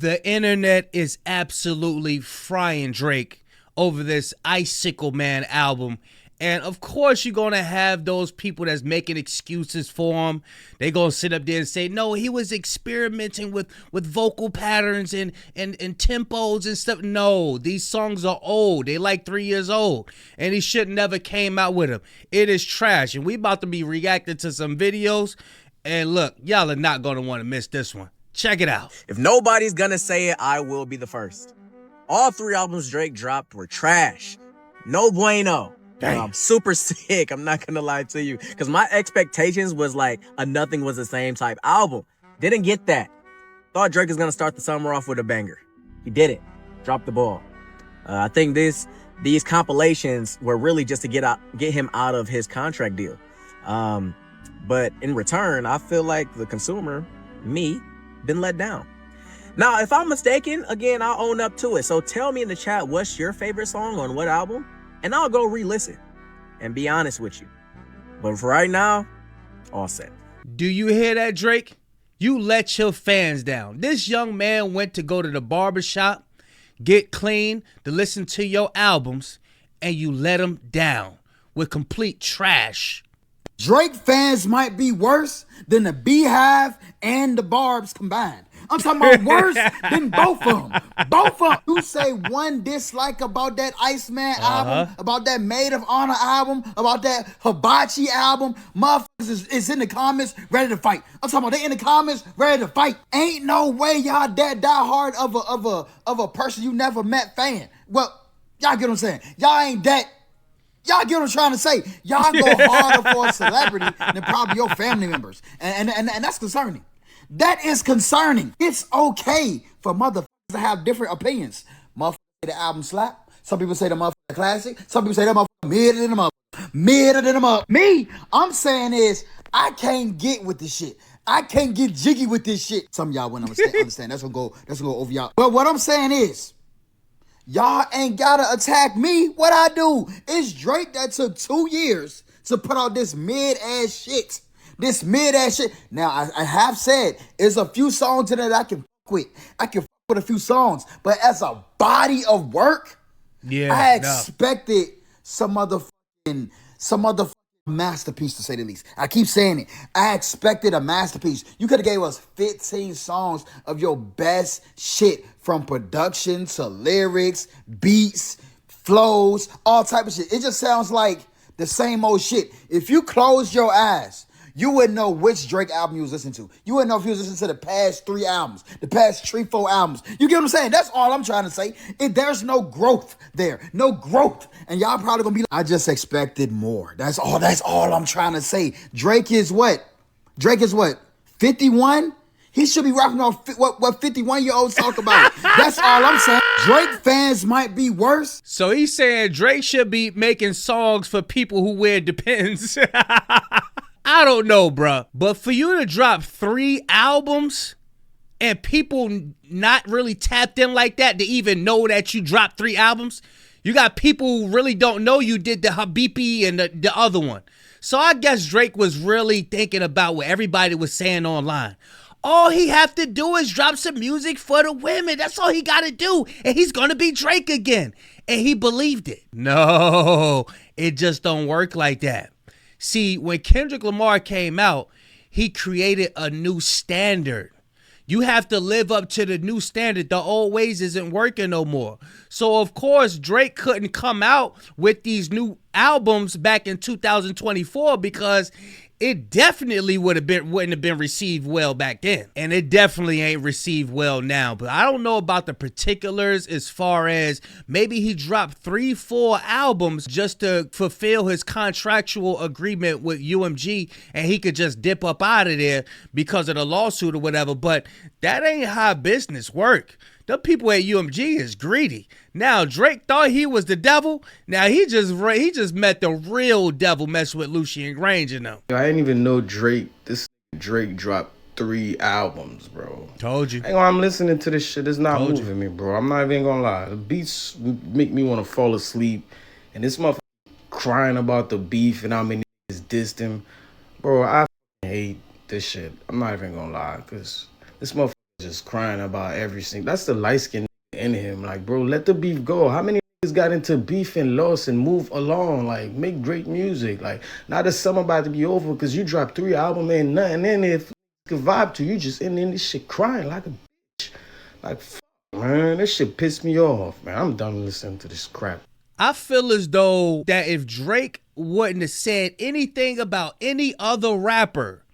The internet is absolutely frying Drake over this ICEMAN album. And of course, you're going to have those people that's making excuses for him. They're going to sit up there and say, no, he was experimenting with vocal patterns and tempos and stuff. No, these songs are old. They like 3 years old. And he should never came out with them. It is trash. And we about to be reacting to some videos. And look, y'all are not going to want to miss this one. Check it out. If nobody's gonna say it, I will be the first. All 3 albums Drake dropped were trash. No bueno. I'm super sick, I'm not gonna lie to you. Because my expectations was like a Nothing Was the Same type album. Didn't get that. Thought Drake was gonna start the summer off with a banger. He didn't. Dropped the ball. I think these compilations were really just to get him out of his contract deal. But in return, I feel like the consumer, me, been let down. Now, if I'm mistaken, again, I'll own up to it. So tell me in the chat, what's your favorite song on what album? And I'll go re-listen and be honest with you. But for right now, all set. Do you hear that, Drake? You let your fans down. This young man went to go to the barbershop, get clean, to listen to your albums, and you let him down with complete trash. Drake fans might be worse than the Beehive and the Barbs combined. I'm talking about worse than both of them. Both of them. You say one dislike about that Iceman album, about that Maid of Honor album, about that Hibachi album. Motherfuckers is in the comments ready to fight. I'm talking about they in the comments ready to fight. Ain't no way y'all that diehard of a person you never met fan. Well, y'all get what I'm saying. Y'all ain't that. Y'all get what I'm trying to say. Y'all go harder for a celebrity than probably your family members. And that's concerning. That is concerning. It's okay for motherfuckers to have different opinions. Motherfuckers say the album slap. Some people say the motherfucker classic. Some people say that motherfucker midder than the motherfucker. Midder than the motherfucker. Me, I'm saying is, I can't get with this shit. I can't get jiggy with this shit. Some of y'all wouldn't understand. That's gonna go over y'all. But what I'm saying is, y'all ain't gotta attack me. What I do is Drake that took 2 years to put out this mid-ass shit. This mid-ass shit. Now, I have said, there's a few songs in it I can fuck with. I can fuck with a few songs. But as a body of work, I expected some motherfucking masterpiece, to say the least. I keep saying it. I expected a masterpiece. You could have gave us 15 songs of your best shit, from production to lyrics, beats, flows, all type of shit. It just sounds like the same old shit. If you close your eyes, you wouldn't know which Drake album you was listening to. You wouldn't know if you was listening to the past 3 albums, the past 3-4 albums. You get what I'm saying? That's all I'm trying to say. There's no growth there. No growth. And y'all probably gonna be like, I just expected more. That's all I'm trying to say. Drake is what? 51? He should be rapping on what 51-year-olds talk about. That's all I'm saying. Drake fans might be worse. So he's saying Drake should be making songs for people who wear Depends. I don't know, bruh. But for you to drop 3 albums and people not really tapped in like that to even know that you dropped 3 albums, you got people who really don't know you did the Habibi and the other one. So I guess Drake was really thinking about what everybody was saying online. All he have to do is drop some music for the women. That's all he got to do. And he's going to be Drake again. And he believed it. No, it just don't work like that. See, when Kendrick Lamar came out, he created a new standard. You have to live up to the new standard. The old ways isn't working no more. So, of course, Drake couldn't come out with these new albums back in 2024 because it definitely wouldn't have been received well back then. And it definitely ain't received well now. But I don't know about the particulars as far as maybe he dropped 3-4 albums just to fulfill his contractual agreement with UMG and he could just dip up out of there because of the lawsuit or whatever. But that ain't how business work. The people at UMG is greedy. Now, Drake thought he was the devil. Now, he just met the real devil messing with Lucien Granger now. I didn't even know Drake dropped 3 albums, bro. Told you. I'm listening to this shit. It's not moving me, bro. I'm not even gonna lie. The beats make me want to fall asleep. And this motherfucker crying about the beef and how many niggas dissed him. Bro, I hate this shit. I'm not even gonna lie. Because this motherfucker just crying about everything. That's the light skin in him. Like, bro, let the beef go. How many niggas got into beef and lost and move along? Like, make great music. Like, now the summer about to be over because you dropped 3 albums, ain't nothing in it could vibe to. You just in this shit crying like a bitch. Like, man, this shit pissed me off, man. I'm done listening to this crap. I feel as though that if Drake wouldn't have said anything about any other rapper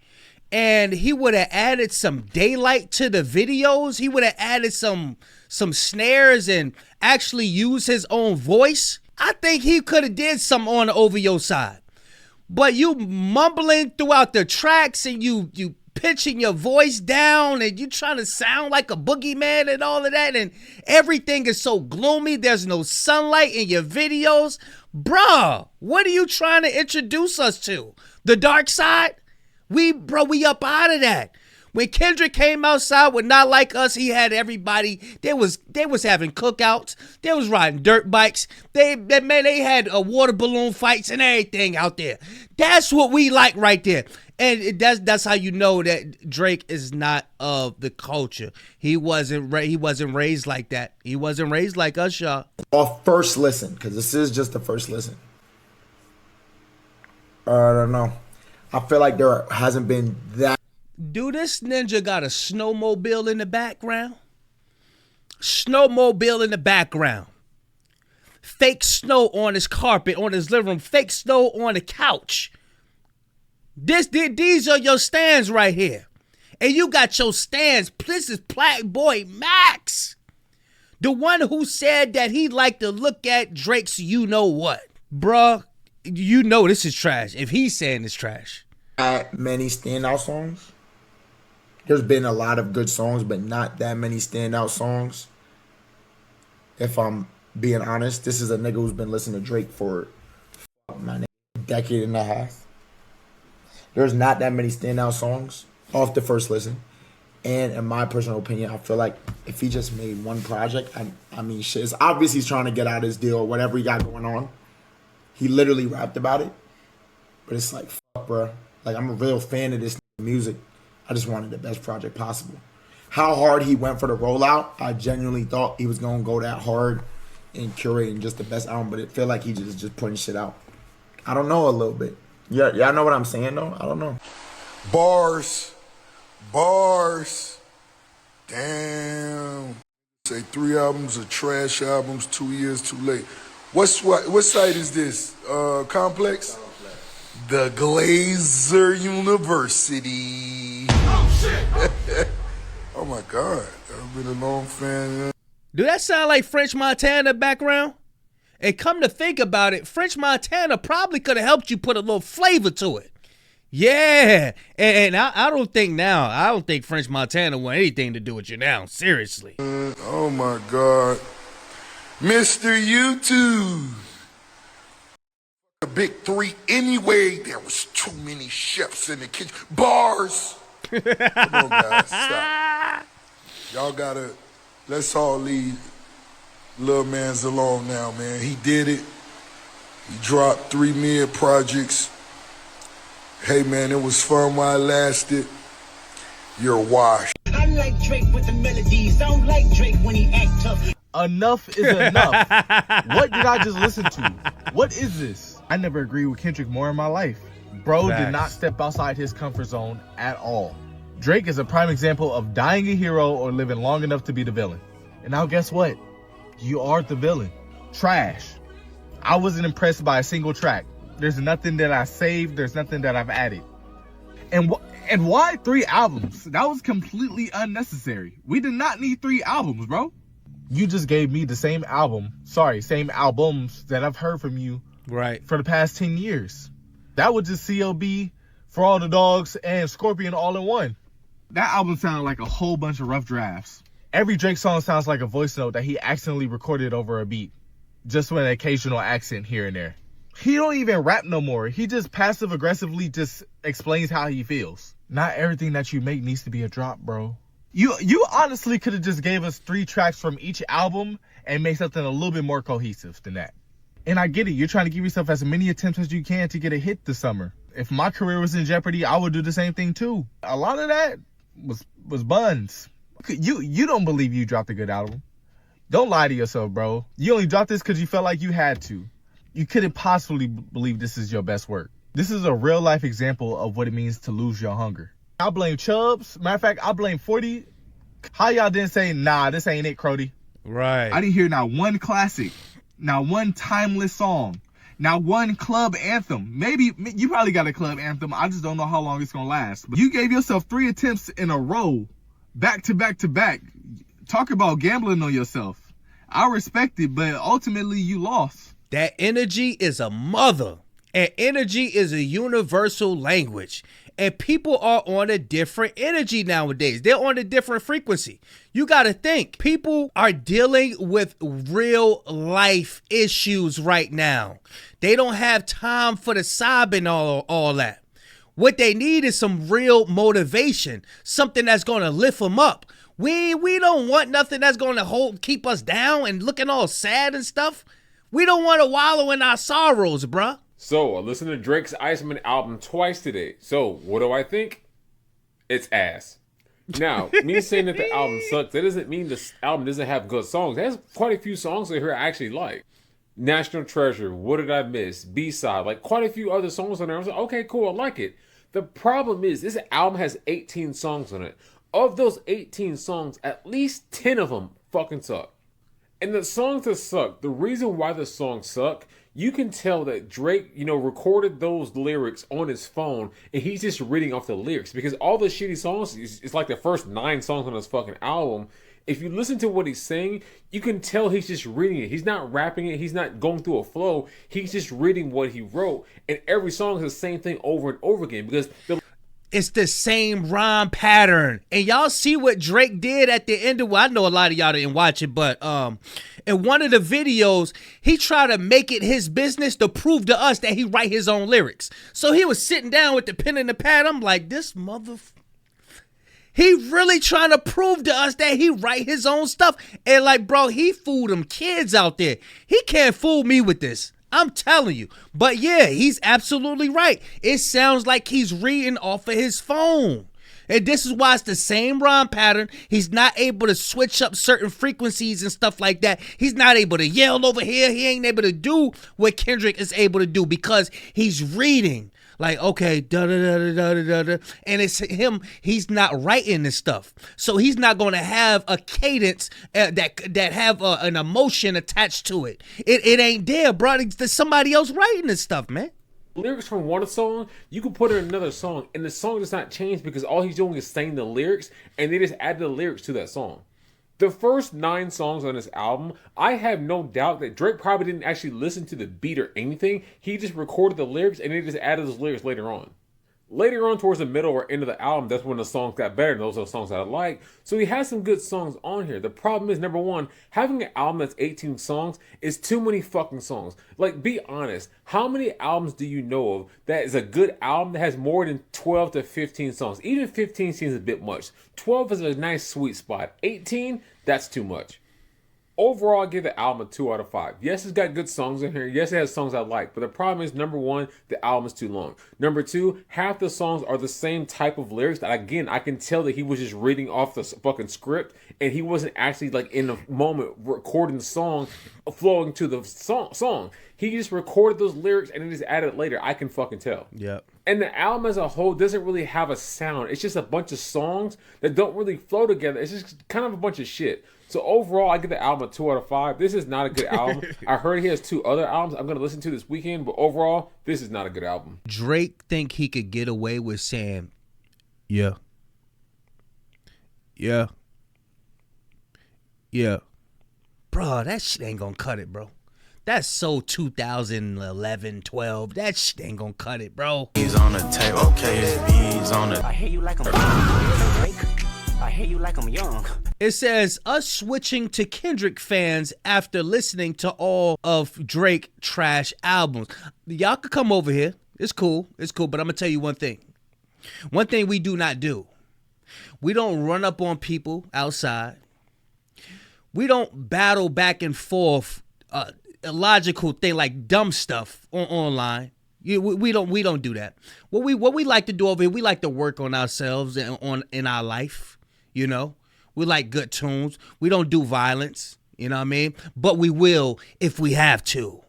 and he would have added some daylight to the videos, he would have added some snares and actually used his own voice, I think he could have did something on the OVO side. But you mumbling throughout the tracks and you pitching your voice down and you trying to sound like a boogeyman and all of that, and everything is so gloomy. There's no sunlight in your videos. Bruh, what are you trying to introduce us to? The dark side? We up out of that. When Kendrick came outside with Not Like Us, he had everybody. They was having cookouts. They was riding dirt bikes. They had water balloon fights and everything out there. That's what we like right there. And that's how you know that Drake is not of the culture. He wasn't raised like that. He wasn't raised like us, y'all. Off first listen, because this is just the first listen. I don't know. I feel like there hasn't been that. Do this ninja got a snowmobile in the background? Snowmobile in the background. Fake snow on his carpet, on his living room. Fake snow on the couch. These are your stands right here. And you got your stands. This is Black Boy Max. The one who said that he'd like to look at Drake's You Know What. Bruh, you know this is trash. If he's saying it's trash. Many standout songs. There's been a lot of good songs, but not that many standout songs. If I'm being honest, this is a nigga who's been listening to Drake for a decade and a half. There's not that many standout songs off the first listen. And in my personal opinion, I feel like if he just made one project, I mean, shit, it's obvious he's trying to get out his deal or whatever he got going on. He literally rapped about it. But it's like, fuck, bro. Like, I'm a real fan of this music. I just wanted the best project possible. How hard he went for the rollout, I genuinely thought he was going to go that hard and curating just the best album, but it felt like he just putting shit out. I don't know a little bit. Yeah, y'all know what I'm saying, though? I don't know. Bars. Damn. Say 3 albums are trash albums, 2 years too late. What site is this? Complex? The Glazer University. Oh, shit. Oh, my God. I've been a long fan. Do that sound like French Montana background? And come to think about it, French Montana probably could have helped you put a little flavor to it. Yeah. And I don't think French Montana want anything to do with you now. Seriously. Oh, my God. Mr. YouTube. The big 3 anyway. There was too many chefs in the kitchen. Bars. Come on, guys. Stop. Y'all gotta, let's all leave Lil Man's alone now, man. He did it. He dropped 3 mid projects. Hey, man, it was fun while it lasted. You're washed. I like Drake with the melodies. I don't like Drake when he act tough. Enough is enough. What did I just listen to? What is this? I never agreed with Kendrick more in my life. Bro did not step outside his comfort zone at all. Drake is a prime example of dying a hero or living long enough to be the villain. And now guess what? You are the villain. Trash. I wasn't impressed by a single track. There's nothing that I saved. There's nothing that I've added. And why 3 albums? That was completely unnecessary. We did not need 3 albums, bro. You just gave me the same albums that I've heard from you for the past 10 years. That was just CLB, For All the Dogs, and Scorpion all in one. That album sounded like a whole bunch of rough drafts. Every Drake song sounds like a voice note that he accidentally recorded over a beat, just with an occasional accent here and there. He don't even rap no more. He just passive-aggressively just explains how he feels. Not everything that you make needs to be a drop, bro. You honestly could have just gave us 3 tracks from each album and made something a little bit more cohesive than that. And I get it. You're trying to give yourself as many attempts as you can to get a hit this summer. If my career was in jeopardy, I would do the same thing too. A lot of that was buns. You don't believe you dropped a good album. Don't lie to yourself, bro. You only dropped this because you felt like you had to. You couldn't possibly believe this is your best work. This is a real life example of what it means to lose your hunger. I blame Chubbs. Matter of fact, I blame 40. How y'all didn't say, nah, this ain't it, Crody? Right. I didn't hear not one classic, not one timeless song, not one club anthem. Maybe you probably got a club anthem. I just don't know how long it's going to last. But you gave yourself 3 attempts in a row, back to back to back. Talk about gambling on yourself. I respect it, but ultimately you lost. That energy is a mother. And energy is a universal language. And people are on a different energy nowadays. They're on a different frequency. You got to think. People are dealing with real life issues right now. They don't have time for the sobbing all that. What they need is some real motivation. Something that's going to lift them up. We don't want nothing that's going to keep us down and looking all sad and stuff. We don't want to wallow in our sorrows, bruh. So, I listened to Drake's ICEMAN album twice today. So, what do I think? It's ass. Now, me saying that the album sucks, that doesn't mean this album doesn't have good songs. It has quite a few songs in here I actually like. National Treasure, What Did I Miss, B-Side, like quite a few other songs on there. I was like, okay, cool, I like it. The problem is, this album has 18 songs on it. Of those 18 songs, at least 10 of them fucking suck. And the songs that suck, the reason why the songs suck, you can tell that Drake, recorded those lyrics on his phone and he's just reading off the lyrics because all the shitty songs, it's like the first 9 songs on his fucking album. If you listen to what he's saying, you can tell he's just reading it. He's not rapping it. He's not going through a flow. He's just reading what he wrote. And every song is the same thing over and over again because it's the same rhyme pattern. And y'all see what Drake did at the end of, well, I know a lot of y'all didn't watch it, but in one of the videos, he tried to make it his business to prove to us that he write his own lyrics. So he was sitting down with the pen and the pad. I'm like, this he really trying to prove to us that he write his own stuff. And like, bro, he fooled them kids out there. He can't fool me with this. I'm telling you. But yeah, he's absolutely right. It sounds like he's reading off of his phone. And this is why it's the same rhyme pattern. He's not able to switch up certain frequencies and stuff like that. He's not able to yell over here. He ain't able to do what Kendrick is able to do because he's reading. Like, okay, da-da-da-da-da-da-da. And it's him, he's not writing this stuff. So he's not going to have a cadence that have an emotion attached to it. It ain't there, bro. There's somebody else writing this stuff, man. Lyrics from one song, you can put in another song, and the song does not change because all he's doing is saying the lyrics, and they just add the lyrics to that song. The first 9 songs on this album, I have no doubt that Drake probably didn't actually listen to the beat or anything. He just recorded the lyrics and he just added those lyrics later on. Later on, towards the middle or end of the album, that's when the songs got better, and those are the songs that I like. So he has some good songs on here. The problem is, number one, having an album that's 18 songs is too many fucking songs. Like, be honest. How many albums do you know of that is a good album that has more than 12 to 15 songs? Even 15 seems a bit much. 12 is a nice sweet spot. 18, that's too much. Overall, I give the album a 2 out of 5. Yes, it's got good songs in here. Yes, it has songs I like. But the problem is, number one, the album is too long. Number two, half the songs are the same type of lyrics that, again, I can tell that he was just reading off the fucking script and he wasn't actually, like, in the moment recording the song, flowing to the song. He just recorded those lyrics and then just added it later. I can fucking tell. Yep. And the album as a whole doesn't really have a sound. It's just a bunch of songs that don't really flow together. It's just kind of a bunch of shit. So overall, I give the album a 2 out of 5. This is not a good album. I heard he has 2 other albums I'm going to listen to this weekend, but overall, this is not a good album. Drake think he could get away with saying, yeah. Bro, that shit ain't going to cut it, bro. That's so 2011, 12. That shit ain't going to cut it, bro. He's on the tape. Okay, he's on the... I hear you like I'm Drake. I hear you like I'm young. It says, us switching to Kendrick fans after listening to all of Drake trash albums. Y'all could come over here. It's cool. But I'm going to tell you one thing. One thing we do not do. We don't run up on people outside. We don't battle back and forth illogical thing like dumb stuff online. We don't do that. What we like to do over here, we like to work on ourselves and in our life. You know, We like good tunes. We don't do violence. You know what I mean? But we will if we have to.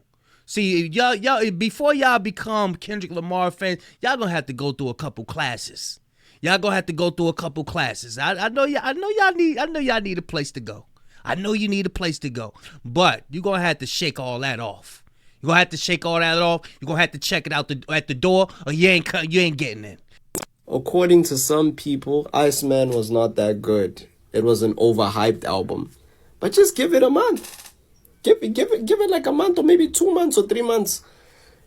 See, y'all, before y'all become Kendrick Lamar fans, y'all gonna have to go through a couple classes. Y'all gonna have to go through a couple classes. I know y'all need a place to go. I know you need a place to go. But you're gonna have to shake all that off. You're gonna have to shake all that off. You're gonna have to check it out at the door, or you ain't getting in. According to some people, ICEMAN was not that good. It was an overhyped album. But just give it a month. Give it like a month or maybe 2 months or 3 months.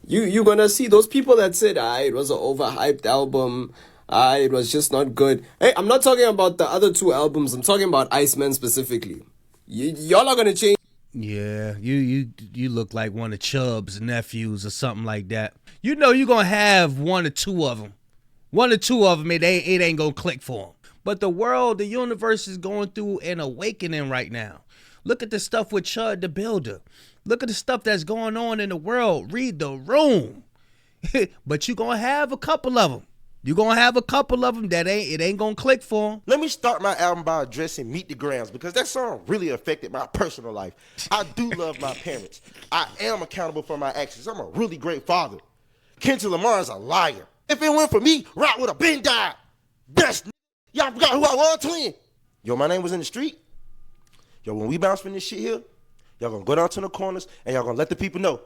You're gonna see those people that said, it was an overhyped album. It was just not good. Hey, I'm not talking about the other 2 albums. I'm talking about ICEMAN specifically. Y'all are gonna change. Yeah, you look like one of Chubb's nephews or something like that. You know you're gonna have 1 or 2 of them. 1 or 2 of them, it ain't gonna click for them. But the world, the universe is going through an awakening right now. Look at the stuff with Chud the Builder. Look at the stuff that's going on in the world. Read the room. But you're gonna have a couple of them. You're gonna have a couple of them that it ain't gonna click for them. Let me start my album by addressing Meet the Grams, because that song really affected my personal life. I do love my parents. I am accountable for my actions. I'm a really great father. Kendrick Lamar is a liar. If it weren't for me, Rock would have been died. Best y'all forgot who I was, twin. Yo, my name was in the street. Yo, when we bounce from this shit here, y'all gonna go down to the corners and y'all gonna let the people know,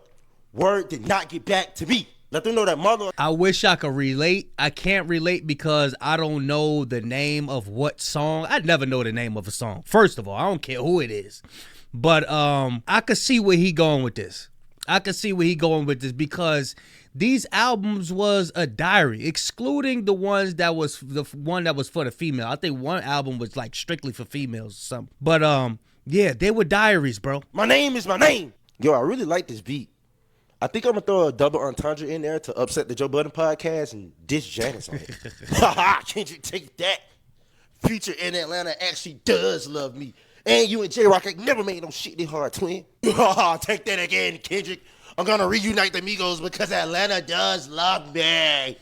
word did not get back to me. Let them know that mother. I wish I could relate. I can't relate because I don't know the name of what song. I never know the name of a song. First of all, I don't care who it is. But I could see where he going with this. Because these albums was a diary, excluding the ones that was the one that was for the female. I think one album was like strictly for females or something. But yeah, they were diaries, bro. My name is my name. Yo, I really like this beat. I think I'm gonna throw a double entendre in there to upset the Joe Budden podcast and diss Janice on it. Haha, Kendrick, take that. Future in Atlanta actually does love me. And you and J-Rock ain't never made no shit this hard, twin. Take that again, Kendrick. I'm gonna reunite the Migos because Atlanta does love me.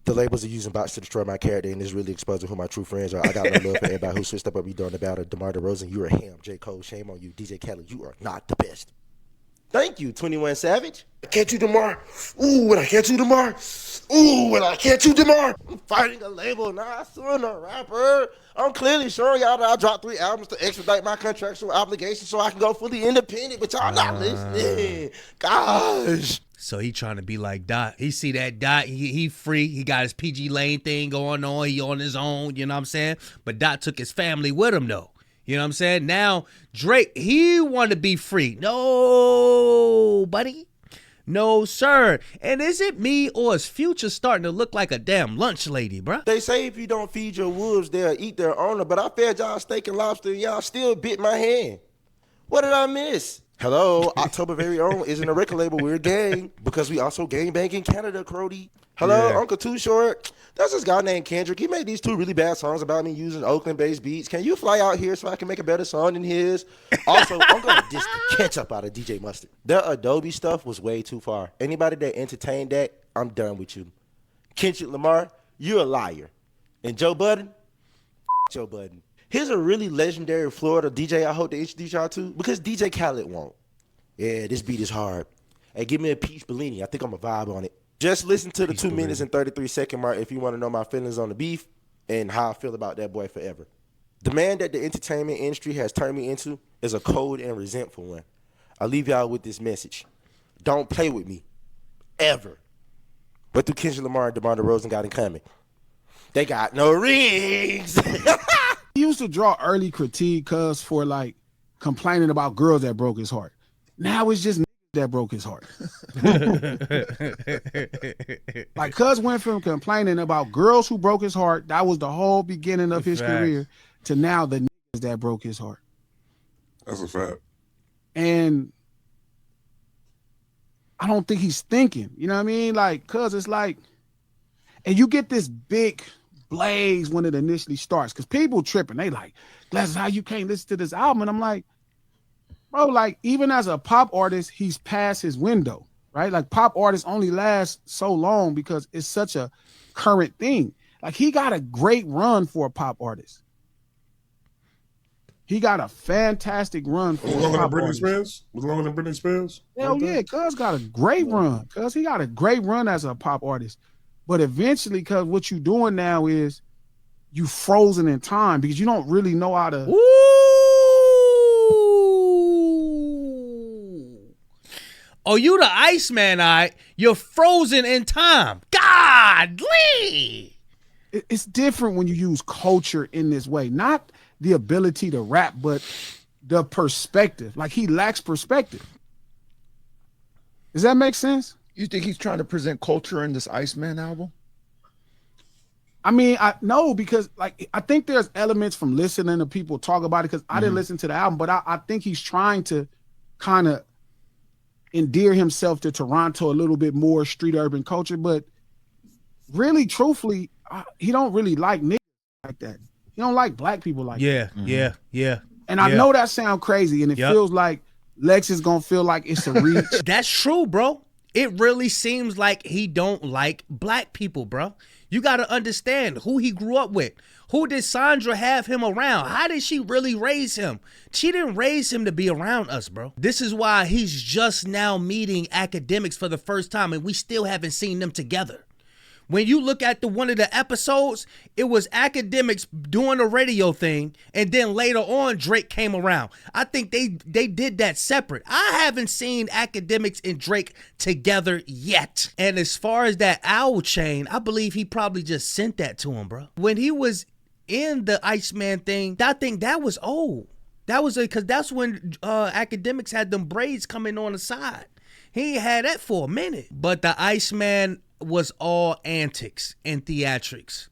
The labels are using bots to destroy my character, and it's really exposing who my true friends are. I got no love for everybody who switched up what we doing about it. DeMar DeRozan, you're a ham. J. Cole, shame on you. DJ Khaled, you are not the best. Thank you, 21 Savage. I catch you tomorrow. Ooh, when I catch you tomorrow. Ooh, when I catch you tomorrow. I'm fighting a label, not suing a rapper. I'm clearly showing y'all that I dropped 3 albums to expedite my contractual obligations so I can go fully independent, but y'all not listening. Gosh. So he trying to be like Dot. He see that Dot, he free. He got his PG Lane thing going on. He on his own, you know what I'm saying? But Dot took his family with him, though. You know what I'm saying? Now, Drake, he want to be free. No, buddy. No, sir. And is it me or is Future starting to look like a damn lunch lady, bruh? They say if you don't feed your wolves, they'll eat their owner, but I fed y'all steak and lobster and y'all still bit my hand. What did I miss? Hello, October very own isn't a record label. We're a gang because we also gang bang in Canada, Crody. Hello, yeah. Uncle Too Short. There's this guy named Kendrick. He made these 2 really bad songs about me using Oakland-based beats. Can you fly out here so I can make a better song than his? Also, I'm going to diss the ketchup out of DJ Mustard. Their Adobe stuff was way too far. Anybody that entertained that, I'm done with you. Kendrick Lamar, you're a liar. And Joe Budden, Joe Budden. Here's a really legendary Florida DJ I hope to introduce y'all to because DJ Khaled won't. Yeah, this beat is hard. Hey, give me a Peach Bellini. I think I'm a vibe on it. Just listen to the 2 minutes and 33-second mark if you want to know my feelings on the beef and how I feel about that boy forever. The man that the entertainment industry has turned me into is a cold and resentful one. I leave y'all with this message. Don't play with me. Ever. What do Kendrick Lamar and DeMar DeRozan got in common? They got no rings. He used to draw early critique cuz for like complaining about girls that broke his heart. Now it's just that broke his heart. Like cuz went from complaining about girls who broke his heart, that was the whole beginning of his career, to now the niggas that broke his heart. That's a fact. And I don't think he's thinking, you know what I mean? Like, cuz it's like, and you get this big blaze when it initially starts, because people tripping, they like, Glasses, how you can't listen to this album? And I'm like, bro, like, even as a pop artist, he's past his window, right? Like, pop artists only last so long because it's such a current thing. Like, he got a great run for a pop artist. He got a fantastic run for Was it longer than Britney Spears? Was it longer than Britney Spears? Hell yeah, Cuz got a great run. Cuz he got a great run as a pop artist. But eventually, cuz what you doing now is you frozen in time because you don't really know how to. Ooh. Oh, you the Iceman, all right? You're frozen in time. Godly. It's different when you use culture in this way. Not the ability to rap, but the perspective. Like, he lacks perspective. Does that make sense? You think he's trying to present culture in this Iceman album? I mean, no, because like I think there's elements from listening to people talk about it because I didn't listen to the album, but I think he's trying to kind of endear himself to Toronto a little bit more street urban culture. But really, truthfully, he don't really like niggas like that. He don't like black people like that. Yeah. And I know that sounds crazy, and it feels like Lex is gonna feel like it's a reach. That's true, bro. It really seems like he don't like black people, bro. You got to understand who he grew up with. Who did Sandra have him around? How did she really raise him? She didn't raise him to be around us, bro. This is why he's just now meeting academics for the first time, and we still haven't seen them together. When you look at one of the episodes, it was academics doing a radio thing, and then later on, Drake came around. I think they did that separate. I haven't seen academics and Drake together yet. And as far as that owl chain, I believe he probably just sent that to him, bro. When he was in the Iceman thing, I think that was old. That was because that's when academics had them braids coming on the side. He ain't had that for a minute. But the Iceman was all antics and theatrics.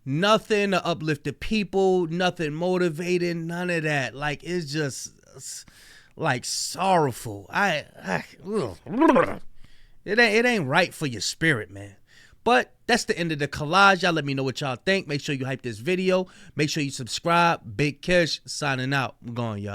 Nothing to uplift the people, nothing motivating, none of that. Like, it's just like sorrowful. It ain't right for your spirit, man. But that's the end of the collage. Y'all let me know what y'all think. Make sure you hype this video. Make sure you subscribe. Big Kish signing out. I'm going, y'all.